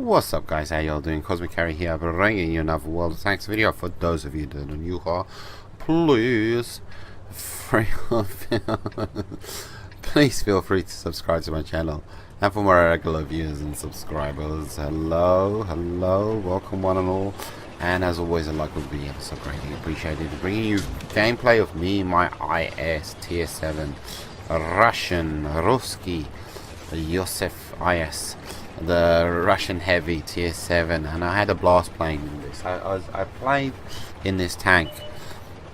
What's up, guys? How y'all doing? Cosmic Carry here, bringing you another World of Tanks video. For those of you that are new here, please please feel free to subscribe to my channel. And for my regular viewers and subscribers, hello, welcome one and all. And as always, a like would be so greatly appreciated. Bringing you gameplay of me, my IS Tier 7 Ruski Yosef IS, the Russian Heavy Tier 7, and I had a blast playing in this. I played in this tank.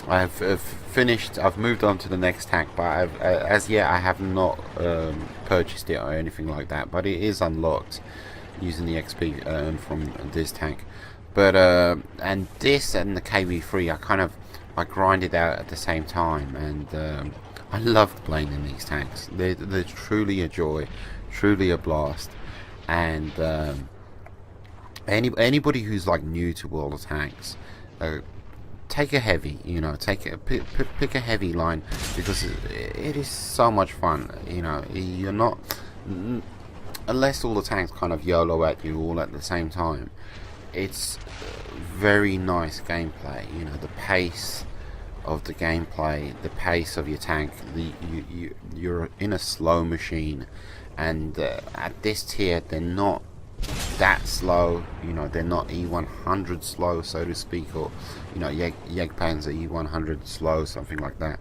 I've finished. I've moved on to the next tank, but as yet I have not purchased it or anything like that. But it is unlocked using the XP earned from this tank. But and this and the KV3, I grinded out at the same time, and I loved playing in these tanks. They're truly a joy, truly a blast. And anybody who's like new to World of Tanks, take a heavy, pick a heavy line, because it is so much fun. You're not, unless all the tanks kind of YOLO at you all at the same time. It's very nice gameplay. The pace of the gameplay, the pace of your tank. You're in a slow machine, and at this tier they're not that slow. They're not E100 slow, so to speak, or Jagdpanzer E100 slow, something like that.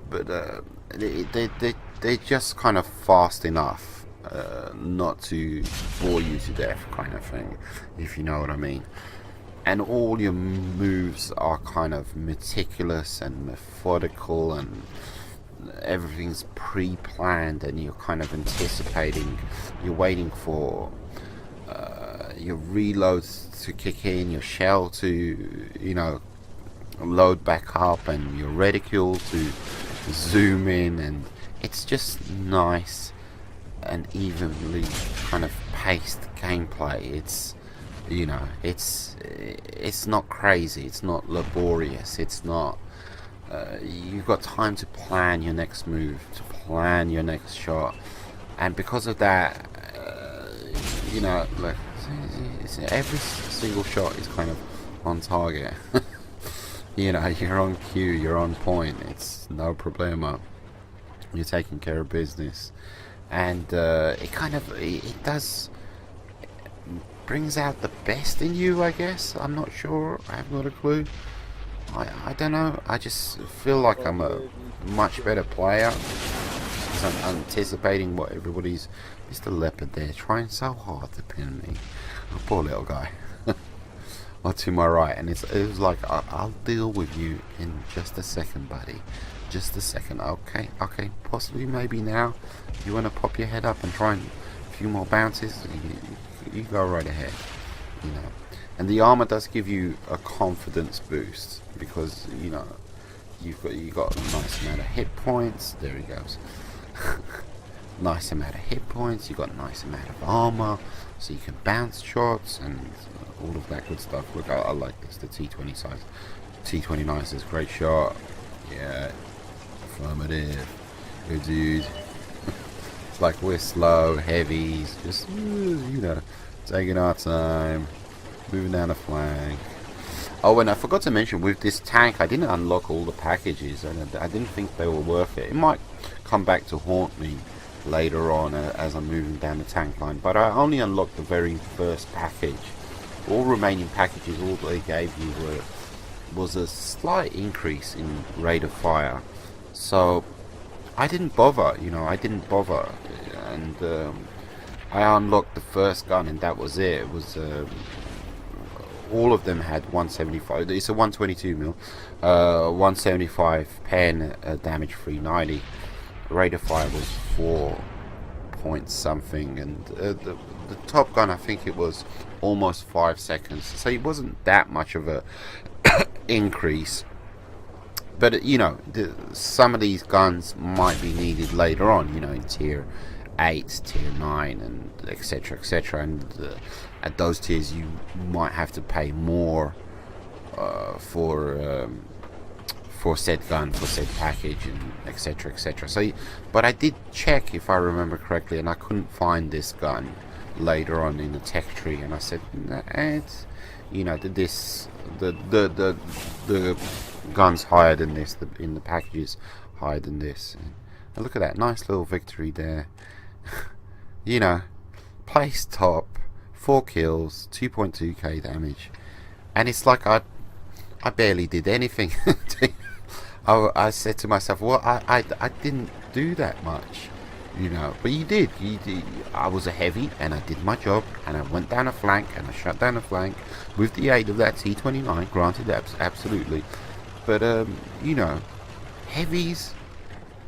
But they're just kind of fast enough not to bore you to death, kind of thing, if you know what I mean. And all your moves are kind of meticulous and methodical, and everything's pre-planned, and you're kind of anticipating, you're waiting for your reloads to kick in, your shell to load back up, and your reticule to zoom in, and it's just nice and evenly kind of paced gameplay. It's not crazy, it's not laborious, it's not you've got time to plan your next move, to plan your next shot, and because of that, look, every single shot is kind of on target. You're on cue, you're on point, it's no problema, you're taking care of business. And it does brings out the best in you, I guess. I'm not sure, I have not a clue. I don't know, I just feel like I'm a much better player, because I'm anticipating what everybody's... Mr. Leopard there, trying so hard to pin me. Oh, poor little guy. Or to my right, and it was like, I'll deal with you in just a second, buddy. Just a second. Okay, possibly, maybe now. You want to pop your head up and try and a few more bounces? You go right ahead. And the armor does give you a confidence boost, because you've got a nice amount of hit points. There he goes. Nice amount of hit points. You've got a nice amount of armor, so you can bounce shots and all of that good stuff. Look, I like this. The T20 size, T29 is a great shot. Yeah, affirmative. Good dude. It's like we're slow, heavies, just taking our time, moving down the flank. Oh, and I forgot to mention, with this tank, I didn't unlock all the packages, and I didn't think they were worth it. It might come back to haunt me later on as I'm moving down the tank line, but I only unlocked the very first package. All remaining packages, all they gave you was a slight increase in rate of fire, so I didn't bother. And I unlocked the first gun, and that was it. It was all of them had 175. It's a 122 mil, 175 pen, damage 390. Rate of fire was 4 point something, and the top gun, I think it was almost 5 seconds. So it wasn't that much of a increase. But some of these guns might be needed later on, in tier 8, tier 9, and etc. And at those tiers, you might have to pay more for said gun, for said package, and etc. So, but I did check, if I remember correctly, and I couldn't find this gun later on in the tech tree, and I said, it's, you know, the gun's higher than this, in the packages higher than this. And look at that nice little victory there. You know, placed top, 4 kills, 2.2k damage, and it's like I barely did anything. I said to myself, well, I didn't do that much, you know, but you did. I was a heavy, and I did my job, and I went down a flank, and I shut down a flank with the aid of that T-29. Granted, absolutely, but you know, heavies,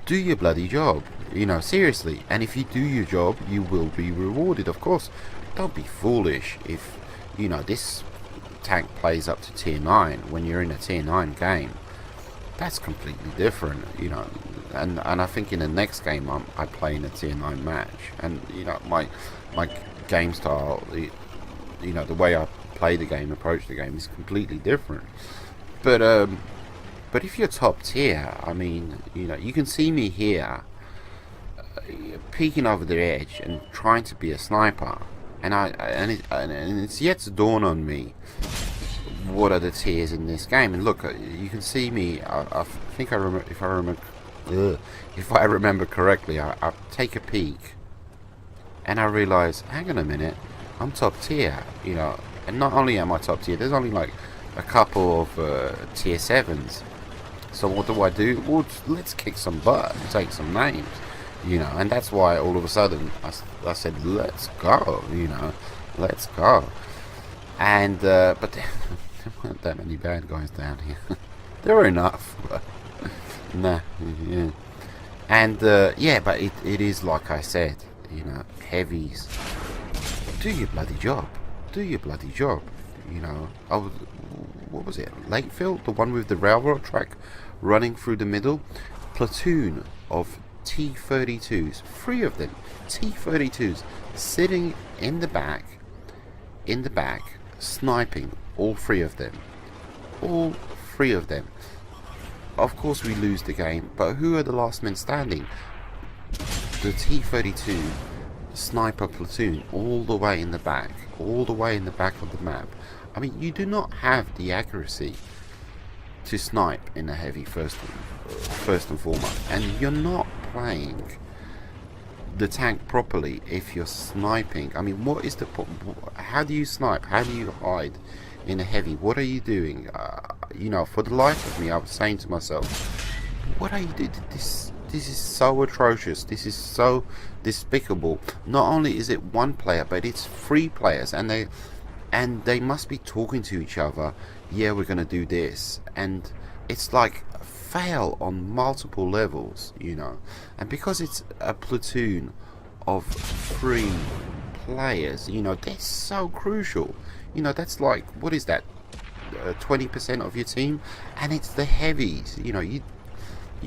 do your bloody job, you know, seriously. And if you do your job, you will be rewarded, of course. Don't be foolish. If, you know, this tank plays up to tier 9 when you're in a tier 9 game, that's completely different, you know. And I think in the next game I play in a tier 9 match, and you know, my game style, you know, the way I play the game, approach the game, is completely different. But if you're top tier, I mean, you know, you can see me here peeking over the edge and trying to be a sniper, and it's yet to dawn on me what are the tiers in this game. And look, you can see me. I think if I remember correctly, I take a peek, and I realise, hang on a minute, I'm top tier, you know. And not only am I top tier, there's only like a couple of tier 7s. So what do? Well, let's kick some butt and take some names, you know. And that's why all of a sudden I said, let's go, you know, let's go. And but there weren't that many bad guys down here. There were enough, but nah, yeah. And yeah, but it is like I said, you know, heavies, do your bloody job, do your bloody job, you know. What was it, Lakefield, the one with the railroad track running through the middle? Platoon of T-32s, 3 of them, T-32s, sitting in the back, sniping, all 3 of them, all 3 of them. Of course we lose the game, but who are the last men standing? The T-32 sniper platoon, all the way in the back, all the way in the back of the map. I mean, you do not have the accuracy to snipe in a heavy first and foremost, and you're not playing the tank properly if you're sniping. I mean, what is the how do you snipe? How do you hide in a heavy? What are you doing? You know, for the life of me, I was saying to myself, what are you doing? This is so atrocious. This is so despicable. Not only is it 1 player, but it's 3 players, and they must be talking to each other. Yeah, we're gonna do this, and it's like fail on multiple levels, you know. And because it's a platoon of 3 players, you know, they're so crucial. You know, that's like, what is that, 20% of your team? And it's the heavies, you know. You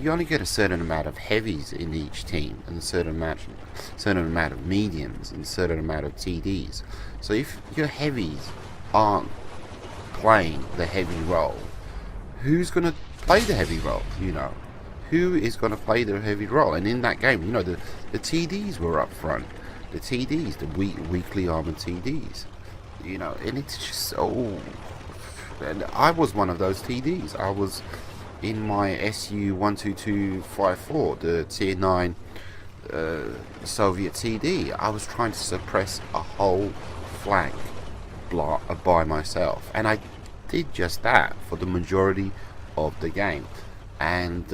only get a certain amount of heavies in each team, and a certain amount of mediums, and a certain amount of TDs. So if your heavies aren't playing the heavy role, who's going to play the heavy role? You know, who is going to play the heavy role? And in that game, you know, the TDs were up front, the TDs, the weakly armored TDs, you know. And it's just, and I was one of those TDs. I was in my SU 12254, the tier 9 Soviet TD. I was trying to suppress a whole flank by myself, and I did just that for the majority of the game. And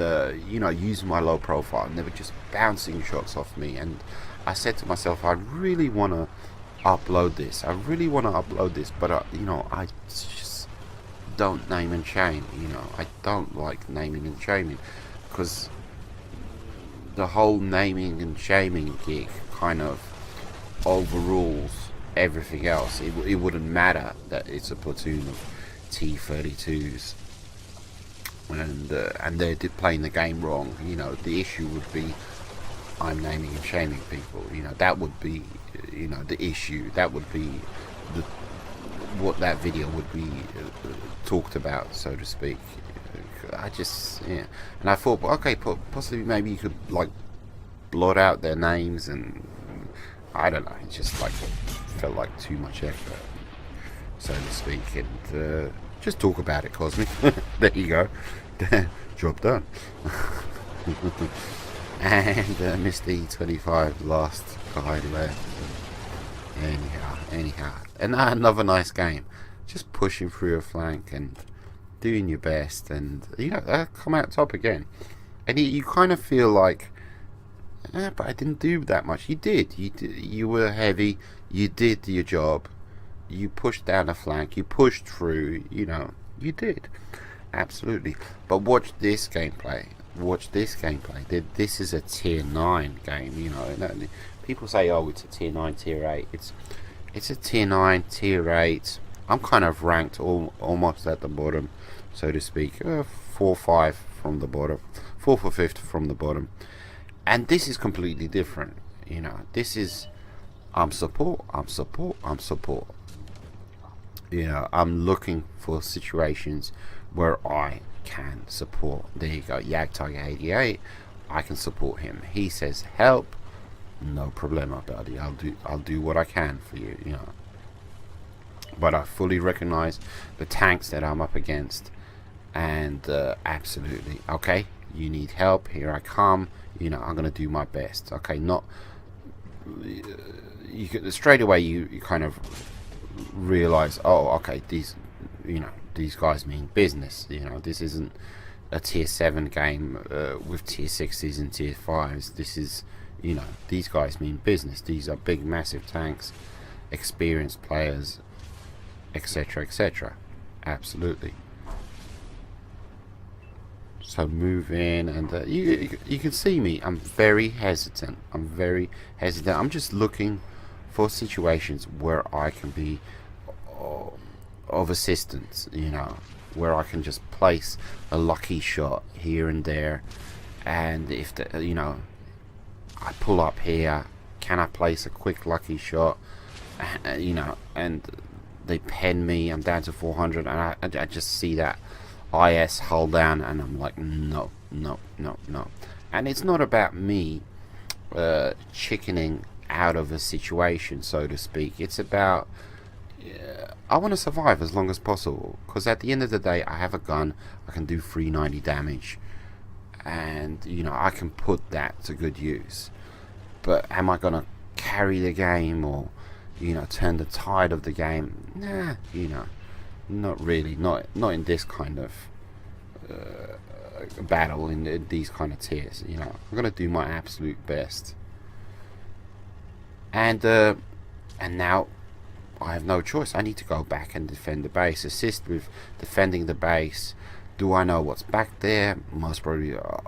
you know, using my low profile, and they were just bouncing shots off me. And I said to myself, I really want to upload this. But you know, I just don't name and shame. You know, I don't like naming and shaming, because the whole naming and shaming gig kind of overrules everything else. It wouldn't matter that it's a platoon of T-32s and they're playing the game wrong. You know, the issue would be I'm naming and shaming people. You know, that would be, you know, the issue. That would be what that video would be talked about, so to speak. I just, yeah. And I thought, well, okay, possibly maybe you could like blot out their names, and I don't know. It's just like felt like too much effort, so to speak, and just talk about it, Cosmic. There you go. Job done. And Mr. E25, last guy left. Anyhow, and another nice game. Just pushing through a flank and doing your best, and come out top again. And you kind of feel like, but I didn't do that much. You did. You were heavy. You did your job. You pushed down a flank. You pushed through. You did. Absolutely. But watch this gameplay. This is a tier 9 game. People say, oh, it's a tier 9, tier 8. It's a tier 9, tier 8. I'm kind of ranked almost at the bottom, so to speak. 4 or 5 from the bottom. 4th or 5th from the bottom. And this is completely different. This is, I'm support. I'm looking for situations where I can support. There you go, Yag Tiger 88. I can support him. He says help, no problema, buddy. I'll do what I can for you. But I fully recognize the tanks that I'm up against, and absolutely, okay, you need help, here I come. I'm gonna do my best. Okay, not straight away you kind of realize, oh, okay, these guys mean business. This isn't a tier 7 game with tier 6s and tier 5s. This is, these guys mean business. These are big, massive tanks, experienced players, etc, etc. Absolutely. So move in, and you can see me. I'm very hesitant. I'm just looking for situations where I can be of assistance, where I can just place a lucky shot here and there. And if I pull up here, can I place a quick lucky shot? And they pen me. I'm down to 400, and I just see that IS hull down, and I'm like, no. And it's not about me chickening out of a situation, so to speak. It's about I want to survive as long as possible, because at the end of the day, I have a gun. I can do 390 damage, and I can put that to good use. But am I gonna carry the game, or turn the tide of the game? Nah, not really. Not in this kind of battle, in these kind of tiers. I'm gonna do my absolute best. And now I have no choice. I need to go back and defend the base, assist with defending the base. Do I know what's back there? Most probably a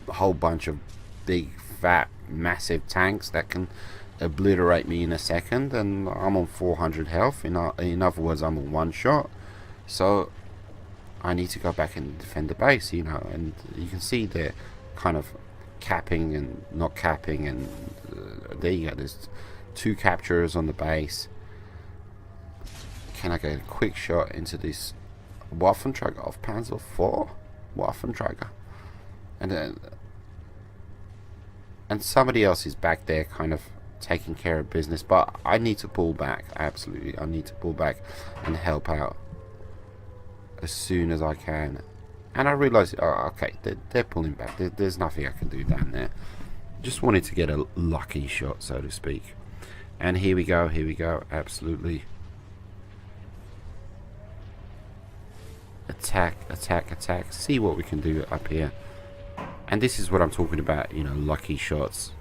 whole bunch of big, fat, massive tanks that can obliterate me in a second, and I'm on 400 health. In other words, I'm on one shot. So I need to go back and defend the base, and you can see they're kind of capping and not capping, and there you go. There's 2 capturers on the base. Can I get a quick shot into this Waffenträger of Panzer IV? Waffenträger. And somebody else is back there kind of taking care of business, but I need to pull back. Absolutely, I need to pull back and help out as soon as I can. And I realize, oh, okay, they're pulling back. There's nothing I can do down there. Just wanted to get a lucky shot, so to speak. And here we go, absolutely. Attack. See what we can do up here. And this is what I'm talking about, lucky shots.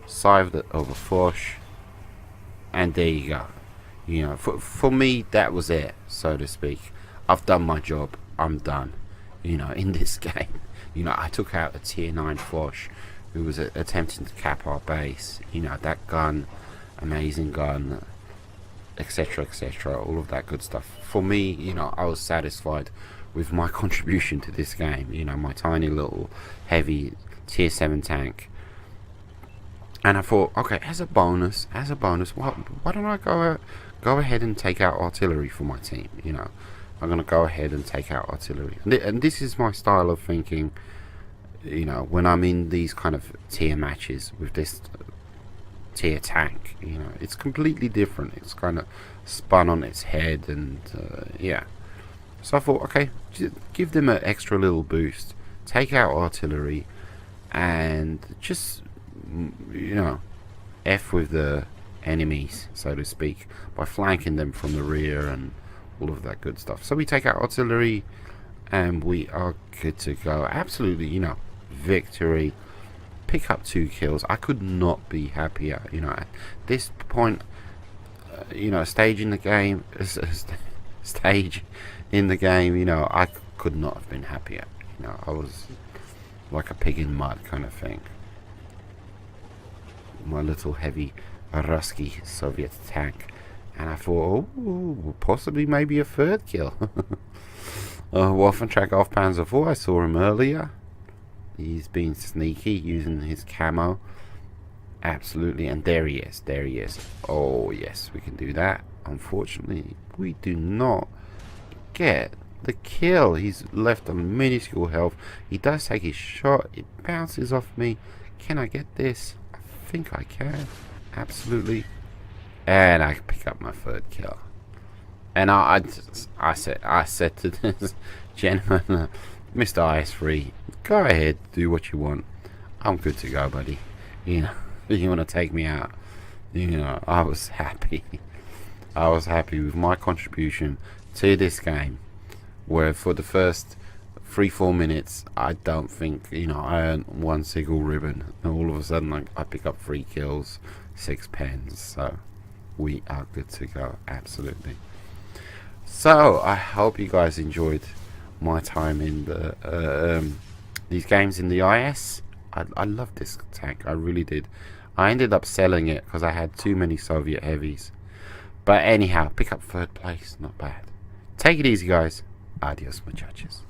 Save the over Foch. And there you go. For me, that was it, so to speak. I've done my job. I'm done. In this game. I took out a tier 9 Foch who was attempting to cap our base. That gun, amazing gun, etc, all of that good stuff. For me, I was satisfied with my contribution to this game. My tiny little heavy tier 7 tank. And I thought, okay, as a bonus, why don't I go ahead and take out artillery for my team? I'm gonna go ahead and take out artillery, and this is my style of thinking. When I'm in these kind of tier matches with this tier tank. You know, it's completely different. It's kind of spun on its head, and yeah. So I thought, okay, give them an extra little boost, take out artillery, and just, you know, F with the enemies, so to speak, by flanking them from the rear and all of that good stuff. So we take out artillery, and we are good to go. Absolutely, you know, victory. Pick up 2 kills. I could not be happier. You know, at this point, you know, stage in the game, you know, I could not have been happier. You know, I was like a pig in mud kind of thing. My little heavy Rusky Soviet tank, and I thought, oh, possibly maybe a 3rd kill. Waffentrack off Panzer IV, I saw him earlier. He's been sneaky using his camo. Absolutely, and there he is. Oh yes, we can do that. Unfortunately, we do not get the kill. He's left on minuscule health. He does take his shot. It bounces off me. Can I get this? I think I can. Absolutely. And I pick up my 3rd kill. And I said to this gentleman, Mr. IS3, go ahead, do what you want. I'm good to go, buddy. You know, you want to take me out? You know, I was happy. I was happy with my contribution to this game, where for the first 3-4 minutes, I don't think, you know, I earned 1 single ribbon, and all of a sudden, like, I pick up 3 kills, 6 pens. So we are good to go. Absolutely. So I hope you guys enjoyed my time in the these games in the IS. I love this tank. I really did. I ended up selling it because I had too many Soviet heavies. But anyhow, pick up 3rd place. Not bad. Take it easy, guys. Adios, muchachos.